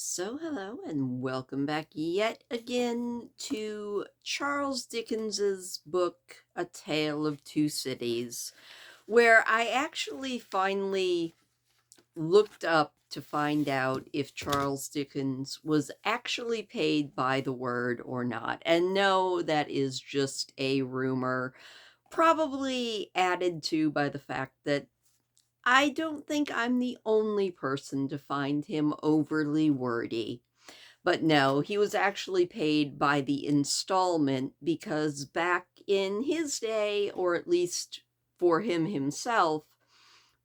So, hello and welcome back yet again to Charles Dickens's book, A Tale of Two Cities, where I actually finally looked up to find out if Charles Dickens was actually paid by the word or not. And no, that is just a rumor, probably added to by the fact that I don't think I'm the only person to find him overly wordy. But no, he was actually paid by the installment because back in his day, or at least for him himself,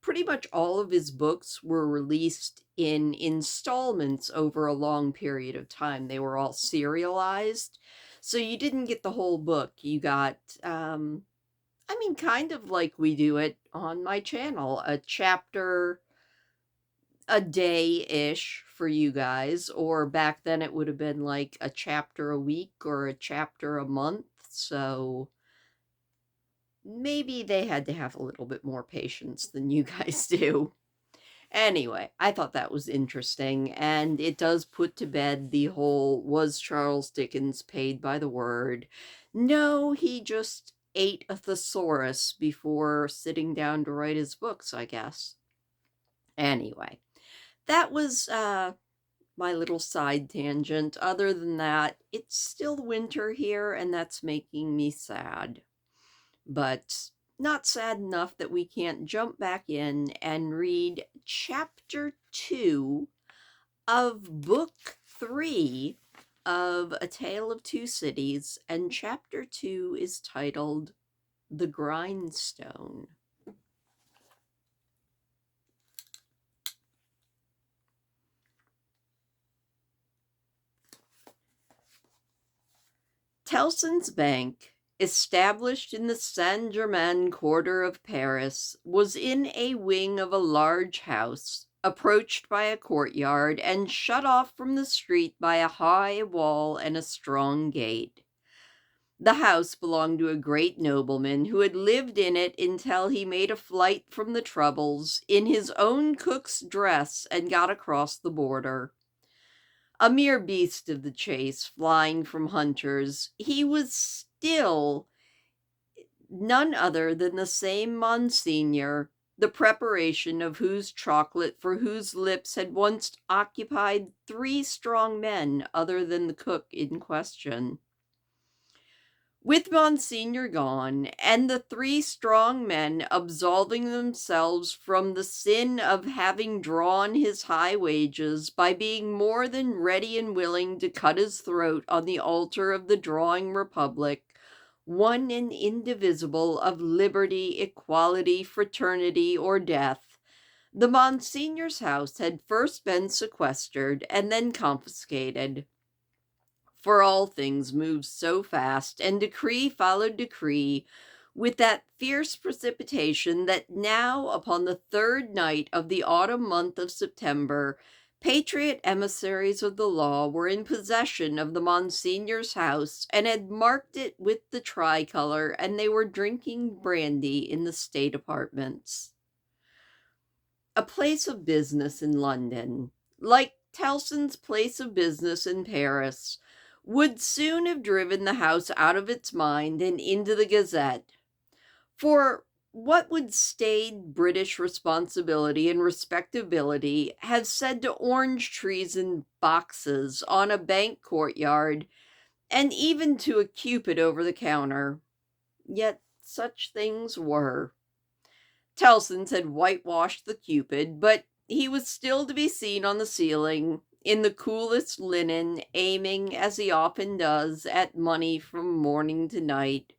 pretty much all of his books were released in installments over a long period of time. They were all serialized. So you didn't get the whole book. You got, kind of like we do it on my channel, a chapter a day-ish for you guys, or back then it would have been like a chapter a week or a chapter a month, so maybe they had to have a little bit more patience than you guys do. Anyway, I thought that was interesting, and it does put to bed the whole, was Charles Dickens paid by the word? No, he just ate a thesaurus before sitting down to write his books, I guess. Anyway, that was my little side tangent. Other than that, it's still winter here, and that's making me sad. But not sad enough that we can't jump back in and read chapter 2 of book 3 of A Tale of Two Cities, and chapter 2 is titled The Grindstone. Tellson's Bank, established in the Saint-Germain quarter of Paris, was in a wing of a large house, approached by a courtyard and shut off from the street by a high wall and a strong gate. The house belonged to a great nobleman who had lived in it until he made a flight from the troubles in his own cook's dress and got across the border. A mere beast of the chase, flying from hunters, he was still none other than the same Monsignor, the preparation of whose chocolate for whose lips had once occupied 3 strong men other than the cook in question. With Monsignor gone, and the 3 strong men absolving themselves from the sin of having drawn his high wages by being more than ready and willing to cut his throat on the altar of the drawing republic, one and indivisible of liberty, equality, fraternity, or death, the Monsignor's house had first been sequestered and then confiscated. For all things moved so fast, and decree followed decree, with that fierce precipitation that now, upon the 3rd night of the autumn month of September, patriot emissaries of the law were in possession of the Monsignor's house, and had marked it with the tricolor, and they were drinking brandy in the state apartments. A place of business in London, like Tellson's place of business in Paris, would soon have driven the house out of its mind and into the Gazette. For what would staid British responsibility and respectability have said to orange trees in boxes on a bank courtyard, and even to a Cupid over the counter? Yet such things were. Tellson's had whitewashed the Cupid, but he was still to be seen on the ceiling, in the coolest linen, aiming, as he often does, at money from morning to night.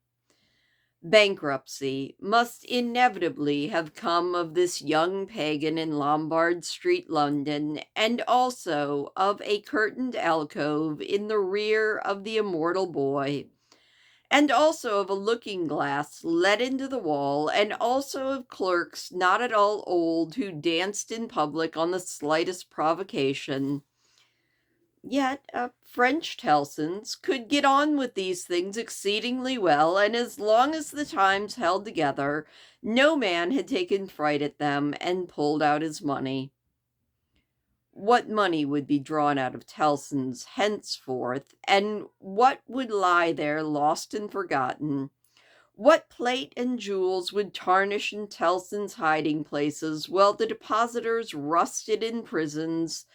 Bankruptcy must inevitably have come of this young pagan in Lombard Street, London, and also of a curtained alcove in the rear of the immortal boy, and also of a looking-glass let into the wall, and also of clerks not at all old who danced in public on the slightest provocation. Yet French Tellsons could get on with these things exceedingly well, and as long as the times held together, no man had taken fright at them and pulled out his money. what money would be drawn out of Tellson's henceforth, and what would lie there lost and forgotten, what plate and jewels would tarnish in Tellson's hiding places while the depositors rusted in prisons,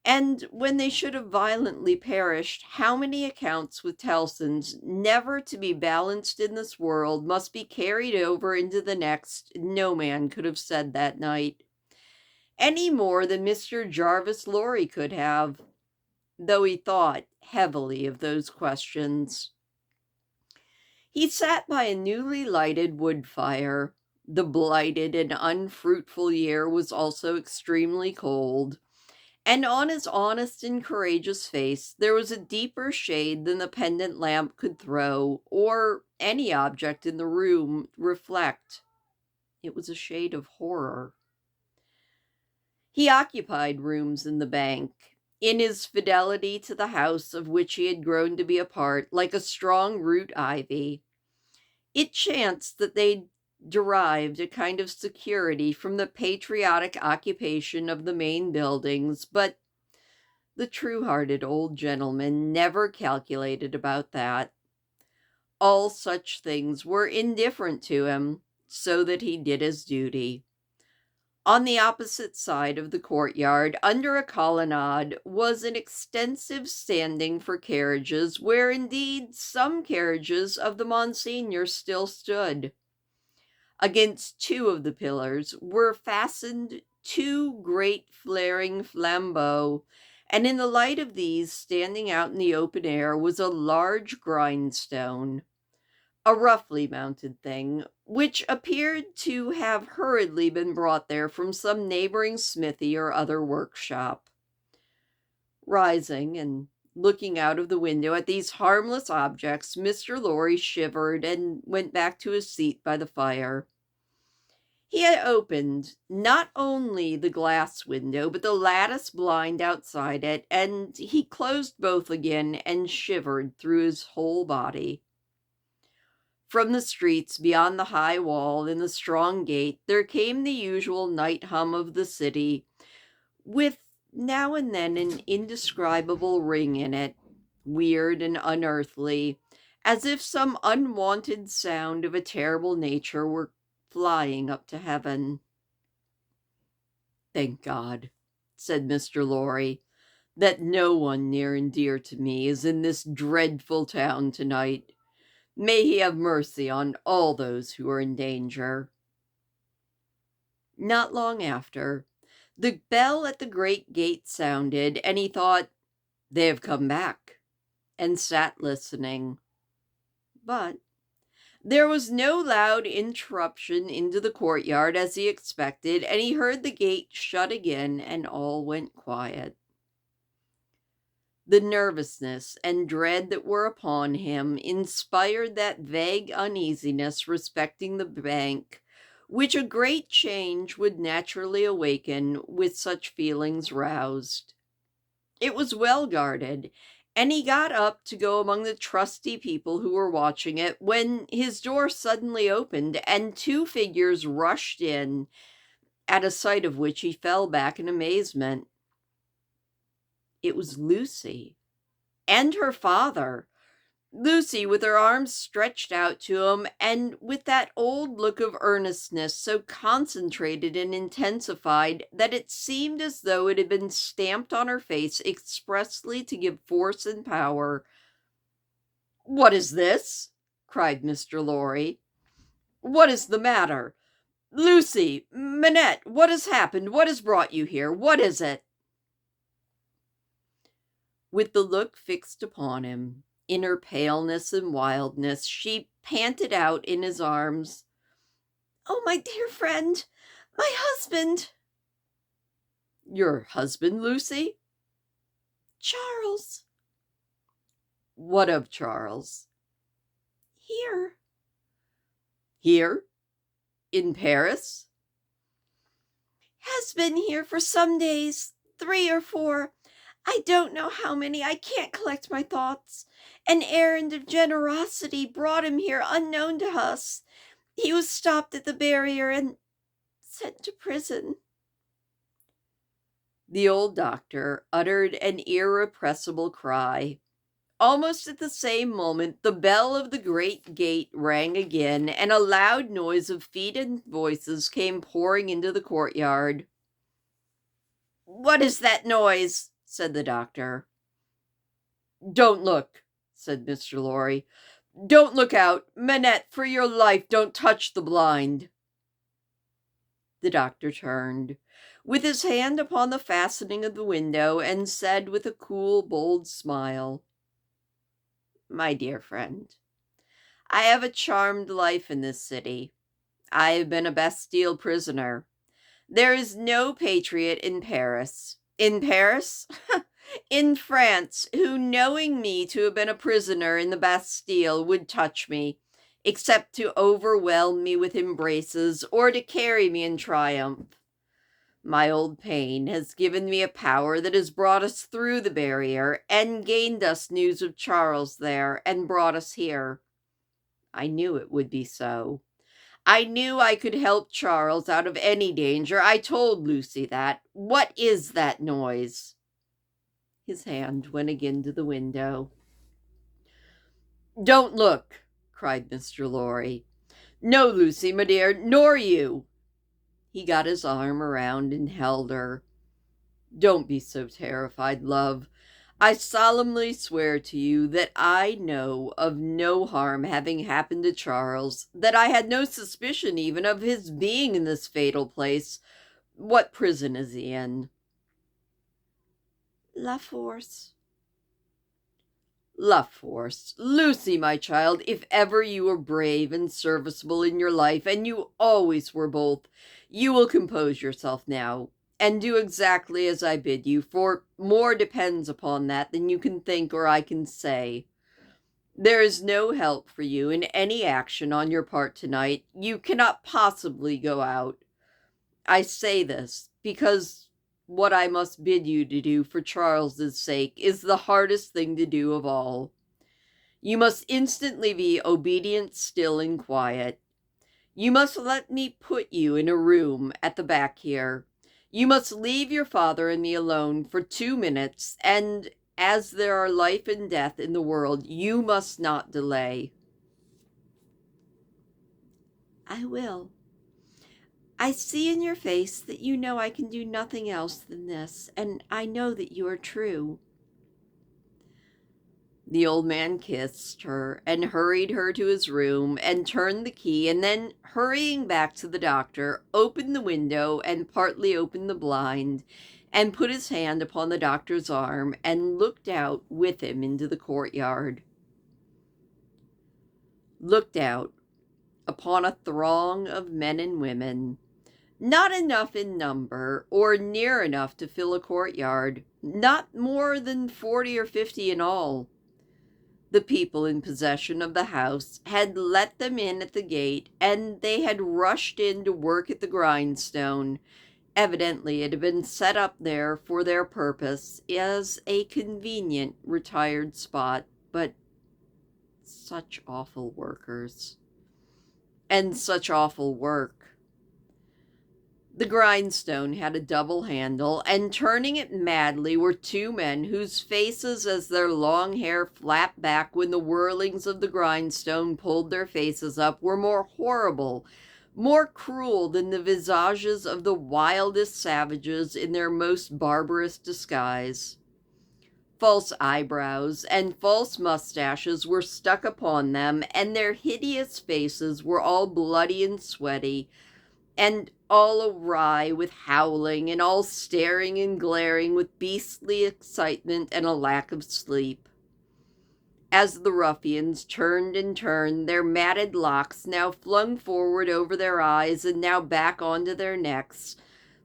and when they should have violently perished, how many accounts with Tellson's, never to be balanced in this world, must be carried over into the next, no man could have said that night, any more than Mr. Jarvis Lorry could have, though he thought heavily of those questions. He sat by a newly lighted wood fire. The blighted and unfruitful year was also extremely cold, and on his honest and courageous face there was a deeper shade than the pendant lamp could throw, or any object in the room reflect. It was a shade of horror. He occupied rooms in the bank, in his fidelity to the house of which he had grown to be a part, like a strong root ivy. It chanced that they derived a kind of security from the patriotic occupation of the main buildings, but the true-hearted old gentleman never calculated about that. All such things were indifferent to him, so that he did his duty. On the opposite side of the courtyard, under a colonnade, was an extensive standing for carriages, where indeed some carriages of the Monseigneur still stood. Against two of the pillars were fastened two great flaring flambeaux, and in the light of these, standing out in the open air, was a large grindstone, a roughly mounted thing, which appeared to have hurriedly been brought there from some neighboring smithy or other workshop. Rising and looking out of the window at these harmless objects, Mr. Lorry shivered and went back to his seat by the fire. He had opened not only the glass window, but the lattice blind outside it, and he closed both again and shivered through his whole body. From the streets beyond the high wall and the strong gate there came the usual night hum of the city, with now and then an indescribable ring in it, weird and unearthly, as if some unwanted sound of a terrible nature were flying up to heaven. "Thank God," said Mr. Lorry, "that no one near and dear to me is in this dreadful town tonight. May he have mercy on all those who are in danger." Not long after, the bell at the great gate sounded, and he thought, "They have come back," and sat listening. But there was no loud interruption into the courtyard as he expected, and he heard the gate shut again, and all went quiet. The nervousness and dread that were upon him inspired that vague uneasiness respecting the bank, which a great change would naturally awaken with such feelings roused. It was well guarded, and he got up to go among the trusty people who were watching it, when his door suddenly opened, and two figures rushed in, at a sight of which he fell back in amazement. It was Lucy and her father. Lucy, with her arms stretched out to him, and with that old look of earnestness so concentrated and intensified that it seemed as though it had been stamped on her face expressly to give force and power. "What is this?" cried Mr. Lorry. "What is the matter? Lucy, Manette, what has happened? What has brought you here? What is it?" With the look fixed upon him, in her paleness and wildness, she panted out in his arms, "Oh, my dear friend, my husband!" "Your husband, Lucy?" "Charles." "What of Charles?" "Here." "Here? In Paris?" "Has been here for some days, 3 or 4. I don't know how many. I can't collect my thoughts. An errand of generosity brought him here unknown to us. He was stopped at the barrier and sent to prison." The old doctor uttered an irrepressible cry. Almost at the same moment, the bell of the great gate rang again, and a loud noise of feet and voices came pouring into the courtyard. "What is that noise?" said the doctor. "Don't look," said Mr. Lorry. "Don't look out. Manette, for your life, don't touch the blind." The doctor turned, with his hand upon the fastening of the window, and said with a cool, bold smile, "My dear friend, I have a charmed life in this city. I have been a Bastille prisoner. There is no patriot in Paris. In Paris? In France, who, knowing me to have been a prisoner in the Bastille, would touch me, except to overwhelm me with embraces or to carry me in triumph. My old pain has given me a power that has brought us through the barrier and gained us news of Charles there and brought us here. I knew it would be so. I knew I could help Charles out of any danger. I told Lucy that. What is that noise?" His hand went again to the window. "Don't look," cried Mr. Lorry. "No, Lucy, my dear, nor you." He got his arm around and held her. "Don't be so terrified, love. I solemnly swear to you that I know of no harm having happened to Charles, that I had no suspicion even of his being in this fatal place. What prison is he in?" La Force. "La Force. Lucy, my child, if ever you were brave and serviceable in your life, and you always were both, you will compose yourself now, and do exactly as I bid you, for more depends upon that than you can think or I can say. There is no help for you in any action on your part tonight. You cannot possibly go out. I say this because what I must bid you to do for Charles's sake is the hardest thing to do of all. You must instantly be obedient, still, and quiet. You must let me put you in a room at the back here. You must leave your father and me alone for 2 minutes, and as there are life and death in the world, you must not delay." I will. I see in your face that you know I can do nothing else than this, and I know that you are true. The old man kissed her and hurried her to his room and turned the key, and then, hurrying back to the doctor, opened the window and partly opened the blind, and put his hand upon the doctor's arm and looked out with him into the courtyard. Looked out upon a throng of men and women, not enough in number or near enough to fill a courtyard, not more than 40 or 50 in all. The people in possession of the house had let them in at the gate, and they had rushed in to work at the grindstone. Evidently it had been set up there for their purpose as a convenient retired spot, but such awful workers. And such awful work. The grindstone had a double handle, and turning it madly were 2 men whose faces, as their long hair flapped back when the whirlings of the grindstone pulled their faces up, were more horrible, more cruel than the visages of the wildest savages in their most barbarous disguise. False eyebrows and false mustaches were stuck upon them, and their hideous faces were all bloody and sweaty, and all awry with howling, and all staring and glaring with beastly excitement and a lack of sleep. As the ruffians turned and turned, their matted locks now flung forward over their eyes and now back onto their necks,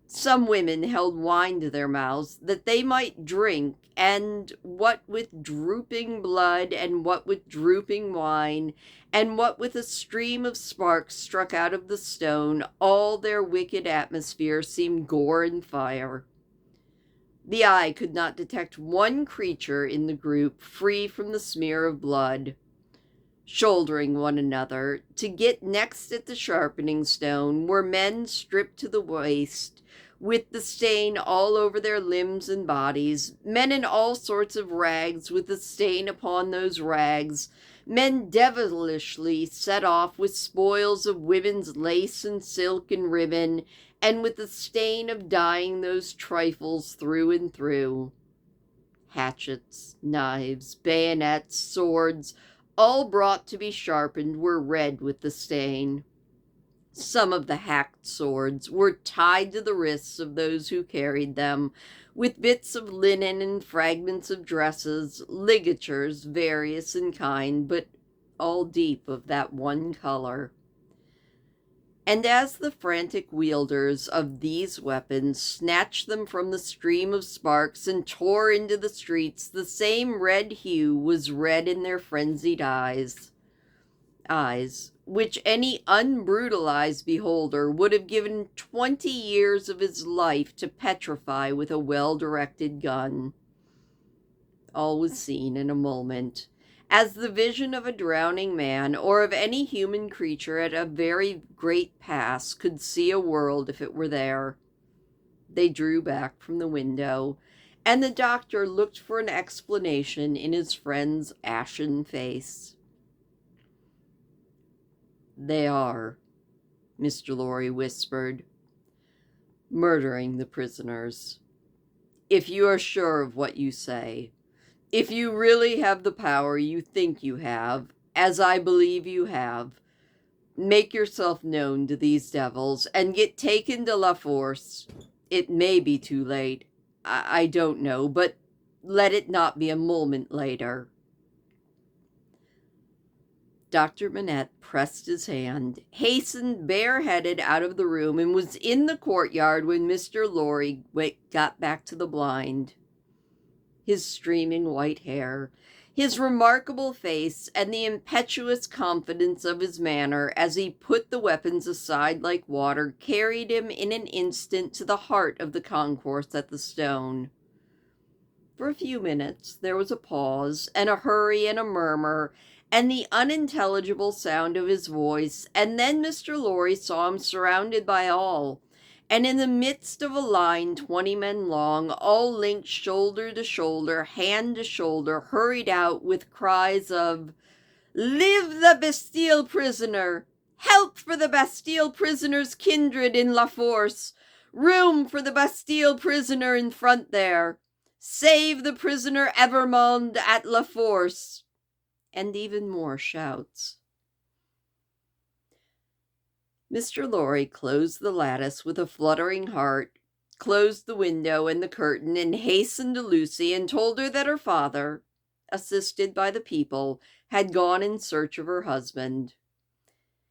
some women held wine to their mouths that they might drink, and what with drooping blood, and what with drooping wine, and what with a stream of sparks struck out of the stone, all their wicked atmosphere seemed gore and fire. The eye could not detect one creature in the group free from the smear of blood. Shouldering one another, to get next at the sharpening stone, were men stripped to the waist, with the stain all over their limbs and bodies, men in all sorts of rags with the stain upon those rags, men devilishly set off with spoils of women's lace and silk and ribbon, and with the stain of dyeing those trifles through and through. Hatchets, knives, bayonets, swords, all brought to be sharpened, were red with the stain. Some of the hacked swords were tied to the wrists of those who carried them, with bits of linen and fragments of dresses, ligatures various in kind, but all deep of that one color. And as the frantic wielders of these weapons snatched them from the stream of sparks and tore into the streets, the same red hue was red in their frenzied eyes, which any unbrutalized beholder would have given 20 years of his life to petrify with a well-directed gun. All was seen in a moment, as the vision of a drowning man or of any human creature at a very great pass could see a world if it were there. They drew back from the window, and the doctor looked for an explanation in his friend's ashen face. "They are," Mr. Lorry whispered, "murdering the prisoners. If you are sure of what you say, if you really have the power you think you have, as I believe you have, make yourself known to these devils and get taken to La Force. It may be too late. I don't know, but let it not be a moment later." Dr. Manette pressed his hand, hastened bareheaded out of the room, and was in the courtyard when Mr. Lorry got back to the blind. His streaming white hair, his remarkable face, and the impetuous confidence of his manner as he put the weapons aside like water carried him in an instant to the heart of the concourse at the stone. For a few minutes there was a pause, and a hurry and a murmur, and the unintelligible sound of his voice, and then Mr. Lorry saw him surrounded by all, and in the midst of a line 20 men long, all linked shoulder to shoulder, hand to shoulder, hurried out with cries of "Live the Bastille prisoner! Help for the Bastille prisoner's kindred in La Force! Room for the Bastille prisoner in front there! Save the prisoner Evermond at La Force!" And even more shouts. Mr. Lorry closed the lattice with a fluttering heart, closed the window and the curtain, and hastened to Lucy and told her that her father, assisted by the people, had gone in search of her husband.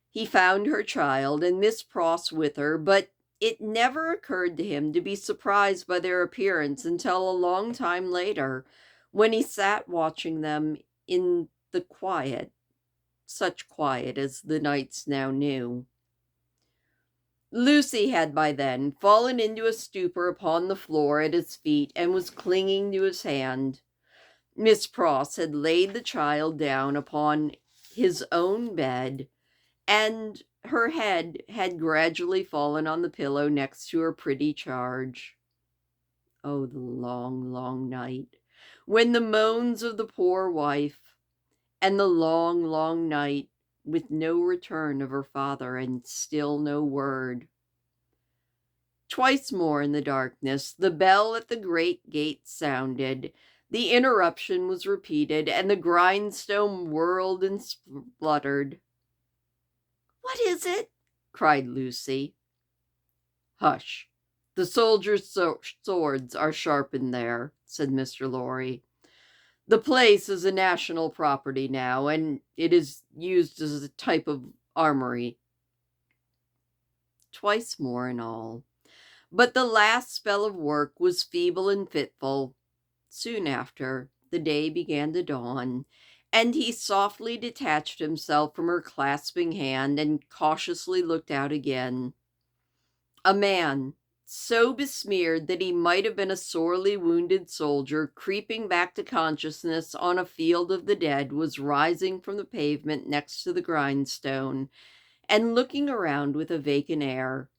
He found her child and Miss Pross with her, but it never occurred to him to be surprised by their appearance until a long time later, when he sat watching them in the quiet, such quiet as the nights now knew. Lucy had by then fallen into a stupor upon the floor at his feet and was clinging to his hand. Miss Pross had laid the child down upon his own bed, and her head had gradually fallen on the pillow next to her pretty charge. Oh, the long, long night, when the moans of the poor wife, and the long, long night, with no return of her father, and still no word. Twice more in the darkness, the bell at the great gate sounded, the interruption was repeated, and the grindstone whirled and spluttered. "What is it?" cried Lucy. "Hush! The soldiers' swords are sharpened there," said Mr. Lorry. "The place is a national property now, and it is used as a type of armory." Twice more in all. But the last spell of work was feeble and fitful. Soon after, the day began to dawn, and he softly detached himself from her clasping hand and cautiously looked out again. A man, so besmeared that he might have been a sorely wounded soldier, creeping back to consciousness on a field of the dead, was rising from the pavement next to the grindstone, and looking around with a vacant air.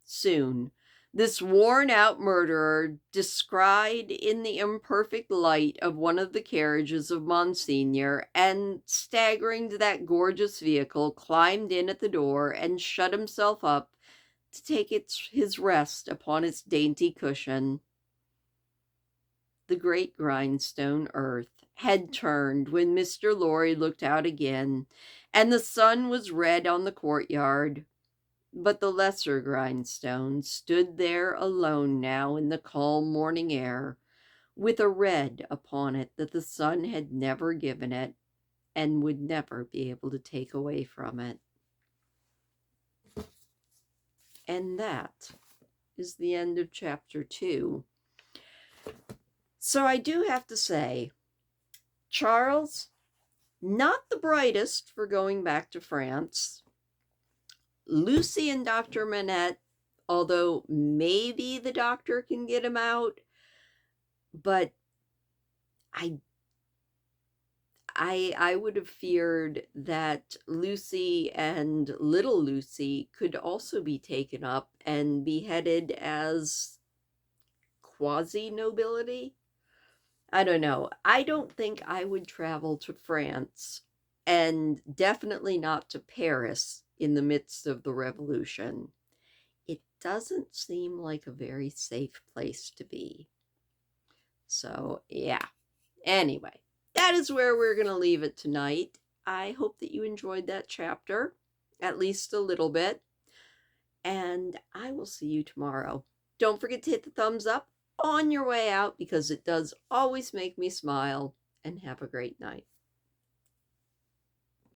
Soon, This worn-out murderer, descried in the imperfect light of one of the carriages of Monsignor, and staggering to that gorgeous vehicle, climbed in at the door and shut himself up to take his rest upon its dainty cushion. The great grindstone earth had turned when Mr. Lorry looked out again, and the sun was red on the courtyard. But the lesser grindstone stood there alone now in the calm morning air, with a red upon it that the sun had never given it, and would never be able to take away from it. And that is the end of chapter 2. So I do have to say, Charles, not the brightest for going back to France. Lucy and Dr. Manette, although maybe the doctor can get him out, but I would have feared that Lucy and little Lucy could also be taken up and beheaded as quasi-nobility. I don't know. I don't think I would travel to France, and definitely not to Paris in the midst of the revolution. It doesn't seem like a very safe place to be. So, yeah. Anyway, that is where we're going to leave it tonight. I hope that you enjoyed that chapter, at least a little bit, and I will see you tomorrow. Don't forget to hit the thumbs up on your way out, because it does always make me smile, and have a great night.